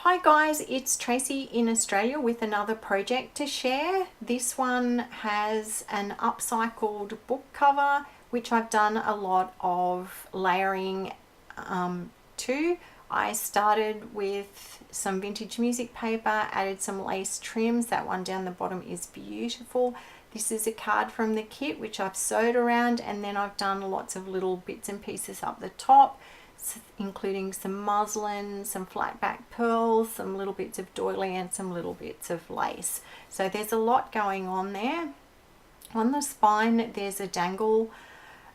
Hi guys, it's Tracy in Australia with another project to share. This one has an upcycled book cover, which I've done a lot of layering to. I started with some vintage music paper, added some lace trims. That one down the bottom is beautiful. This is a card from the kit which I've sewed around, and then I've done lots of little bits and pieces up the top, including some muslin, some flat back pearls, some little bits of doily and some little bits of lace. So there's a lot going on there. On the spine there's a dangle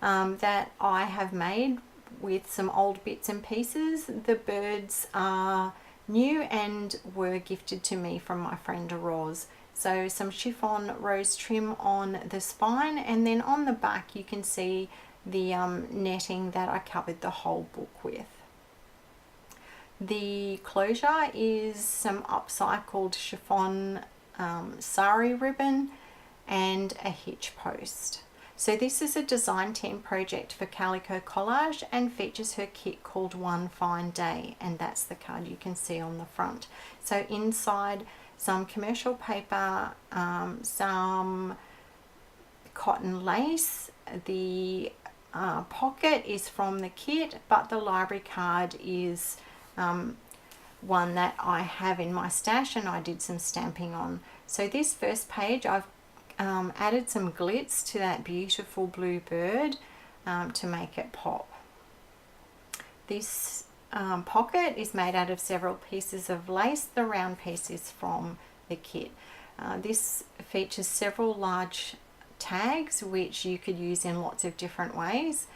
that I have made with some old bits and pieces. The birds are new and were gifted to me from my friend Roz. So some chiffon rose trim on the spine, and then on the back you can see the netting that I covered the whole book with. The closure is some upcycled chiffon sari ribbon and a hitch post. So this is a design team project for Calico Collage and features her kit called One Fine Day, and that's the card you can see on the front. So inside some commercial paper, some cotton lace. The pocket is from the kit, but the library card is one that I have in my stash and I did some stamping on. So this first page I've added some glitz to that beautiful blue bird to make it pop. This pocket is made out of several pieces of lace. The round piece is from the kit. This features several large tags which you could use in lots of different ways.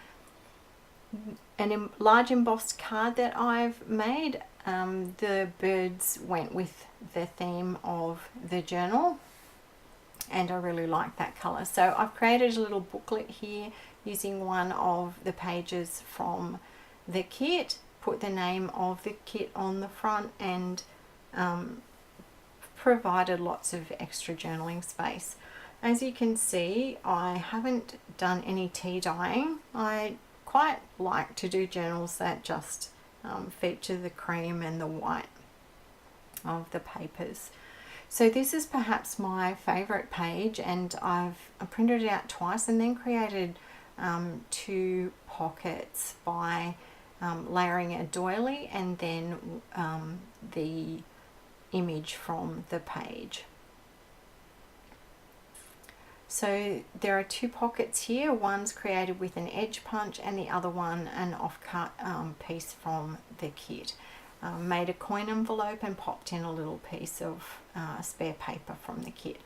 A large embossed card that I've made, the birds went with the theme of the journal and I really like that colour. So I've created a little booklet here using one of the pages from the kit, put the name of the kit on the front, and provided lots of extra journaling space. As you can see, I haven't done any tea dyeing. I quite like to do journals that just feature the cream and the white of the papers. So this is perhaps my favorite page, and I've printed it out twice and then created two pockets by layering a doily and then the image from the page. So there are two pockets here. One's created with an edge punch and the other one an offcut piece from the kit. Made a coin envelope and popped in a little piece of spare paper from the kit.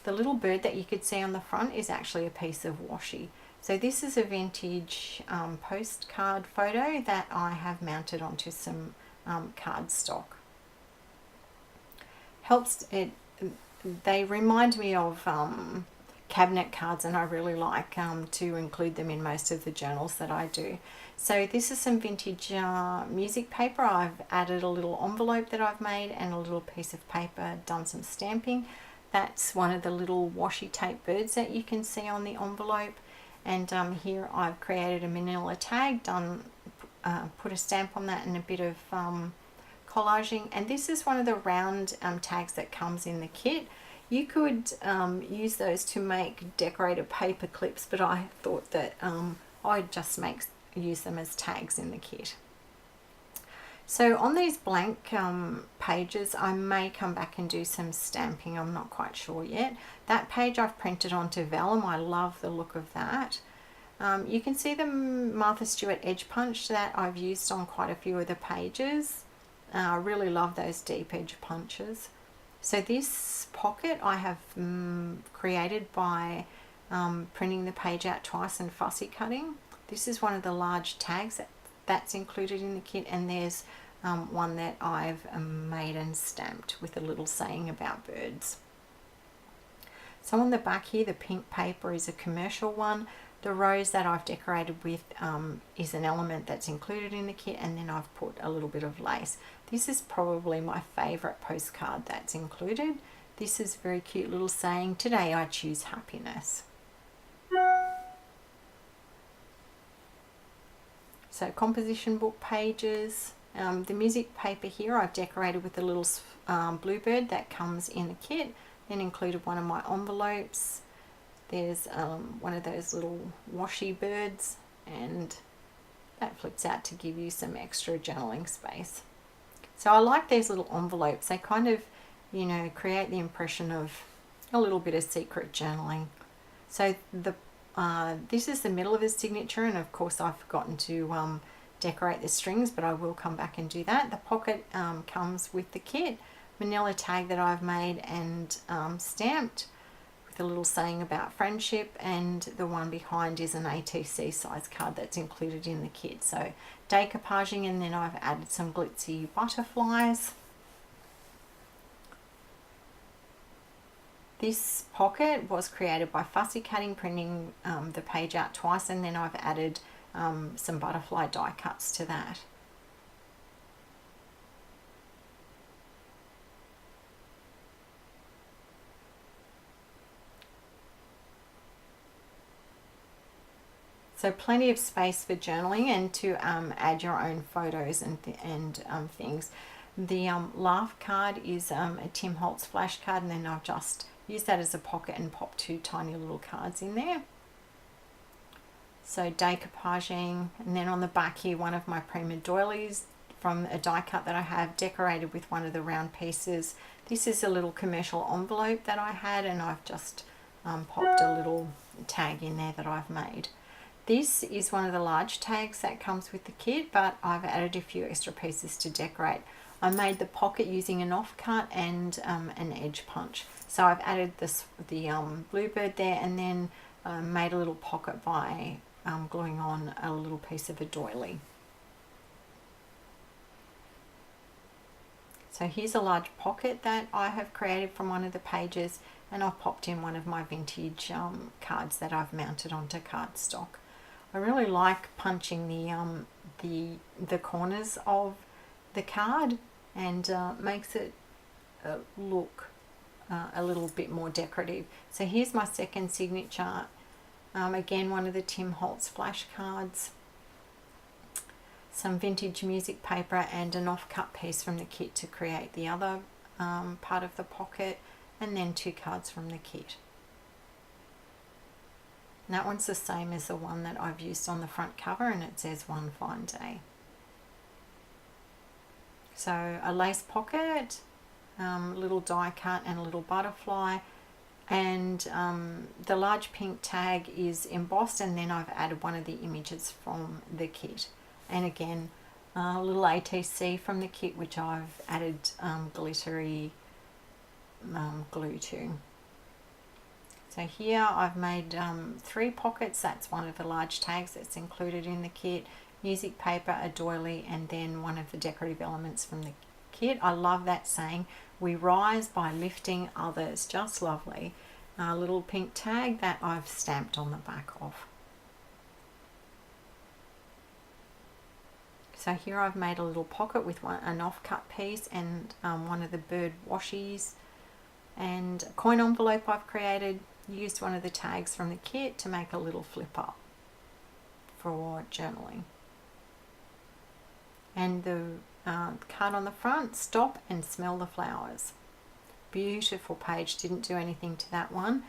The little bird that you could see on the front is actually a piece of washi. So this is a vintage postcard photo that I have mounted onto some cardstock. They remind me of cabinet cards, and I really like to include them in most of the journals that I do. So this is some vintage music paper. I've added a little envelope that I've made and a little piece of paper, done some stamping. That's one of the little washi tape birds that you can see on the envelope. And here I've created a manila tag, put a stamp on that and a bit of collaging. And this is one of the round tags that comes in the kit. You could use those to make decorated paper clips, but I thought that I'd just use them as tags in the kit. So on these blank pages, I may come back and do some stamping. I'm not quite sure yet. That page I've printed onto vellum. I love the look of that. You can see the Martha Stewart edge punch that I've used on quite a few of the pages. I really love those deep edge punches. So this pocket I have created by printing the page out twice and fussy cutting. This is one of the large tags that's included in the kit, and there's one that I've made and stamped with a little saying about birds. So on the back here, the pink paper is a commercial one. The rose that I've decorated with is an element that's included in the kit, and then I've put a little bit of lace. This is probably my favorite postcard that's included. This is a very cute little saying, "Today I choose happiness." So composition book pages, the music paper here I've decorated with a little bluebird that comes in the kit, then included one of my envelopes. There's one of those little washy birds, and that flips out to give you some extra journaling space. So I like these little envelopes. They kind of, you know, create the impression of a little bit of secret journaling. So this is the middle of his signature, and of course I've forgotten to decorate the strings, but I will come back and do that. The pocket comes with the kit, manila tag that I've made and stamped with a little saying about friendship, and the one behind is an ATC size card that's included in the kit. So decoupaging, and then I've added some glitzy butterflies. This pocket was created by fussy cutting, printing the page out twice, and then I've added some butterfly die cuts to that. So plenty of space for journaling and to add your own photos and things. The laugh card is a Tim Holtz flash card, and then I've just used that as a pocket and popped 2 tiny little cards in there. So decoupaging, and then on the back here, one of my prima doilies from a die cut that I have, decorated with one of the round pieces. This is a little commercial envelope that I had, and I've just popped a little tag in there that I've made. This is one of the large tags that comes with the kit, but I've added a few extra pieces to decorate. I made the pocket using an offcut and an edge punch. So I've added the bluebird there, and then made a little pocket by gluing on a little piece of a doily. So here's a large pocket that I have created from one of the pages, and I've popped in one of my vintage cards that I've mounted onto cardstock. I really like punching the corners of the card, and makes it look a little bit more decorative. So here's my second signature. Again, one of the Tim Holtz flash cards, some vintage music paper, and an offcut piece from the kit to create the other part of the pocket, and then 2 cards from the kit. And that one's the same as the one that I've used on the front cover, and it says "One Fine Day." So a lace pocket, little die cut and a little butterfly, and the large pink tag is embossed, and then I've added one of the images from the kit, and again a little ATC from the kit, which I've added glittery glue to. So here I've made 3 pockets. That's one of the large tags that's included in the kit, music paper, a doily, and then one of the decorative elements from the kit. I love that saying, "We rise by lifting others." Just lovely. A little pink tag that I've stamped on the back of. So here I've made a little pocket with an offcut piece and one of the bird washies, and a coin envelope I've created. Used one of the tags from the kit to make a little flip up for journaling. And the card on the front, "Stop and smell the flowers." Beautiful page, didn't do anything to that one.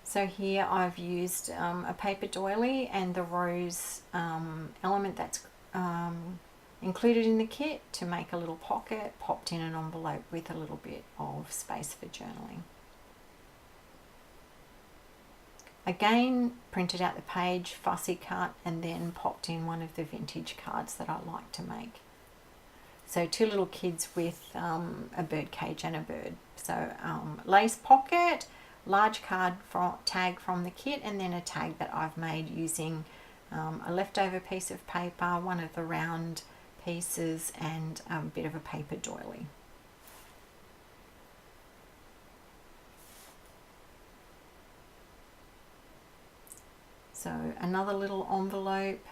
So here I've used a paper doily and the rose element that's included in the kit to make a little pocket, popped in an envelope with a little bit of space for journaling. Again, printed out the page, fussy cut, and then popped in one of the vintage cards that I like to make. So 2 little kids with a bird cage and a bird. So lace pocket, large card tag from the kit, and then a tag that I've made using a leftover piece of paper, one of the round pieces, and a bit of a paper doily. So another little envelope.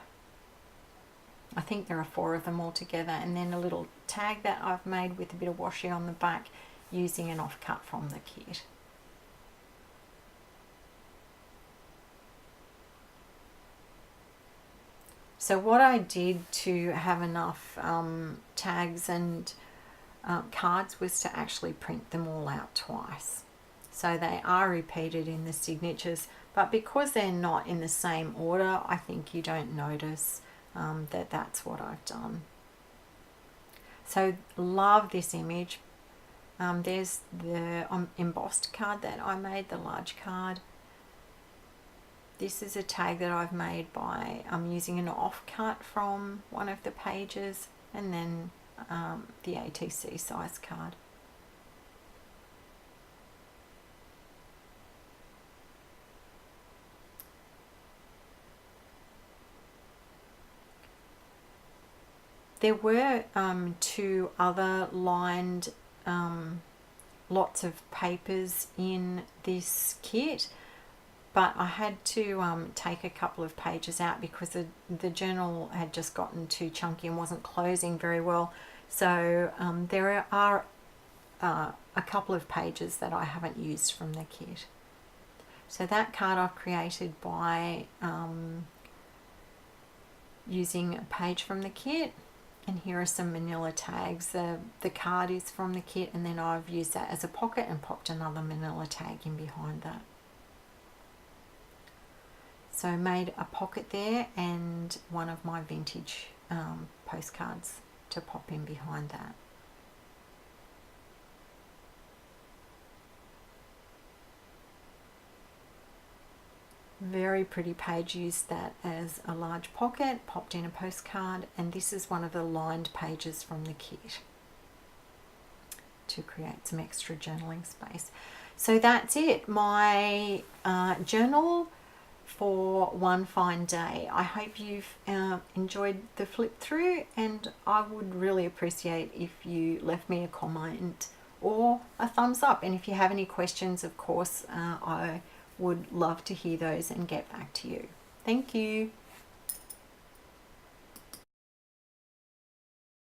I think there are 4 of them all together, and then a little tag that I've made with a bit of washi on the back using an offcut from the kit. So what I did to have enough tags and cards was to actually print them all out twice. So they are repeated in the signatures, but because they're not in the same order, I think you don't notice that that's what I've done. So love this image. There's the embossed card that I made, the large card. This is a tag that I've made by using an offcut from one of the pages, and then the ATC size card. There were two other lined lots of papers in this kit, but I had to take a couple of pages out because the journal had just gotten too chunky and wasn't closing very well. So there are a couple of pages that I haven't used from the kit. So that card I've created by using a page from the kit. And here are some manila tags. The card is from the kit, and then I've used that as a pocket and popped another manila tag in behind that. So made a pocket there and one of my vintage postcards to pop in behind that. Very pretty page. Used that as a large pocket, popped in a postcard, and this is one of the lined pages from the kit to create some extra journaling space. So that's it, my journal for one fine day. I hope you've enjoyed the flip through, and I would really appreciate if you left me a comment or a thumbs up. And if you have any questions, of course, I would love to hear those and get back to you. Thank you.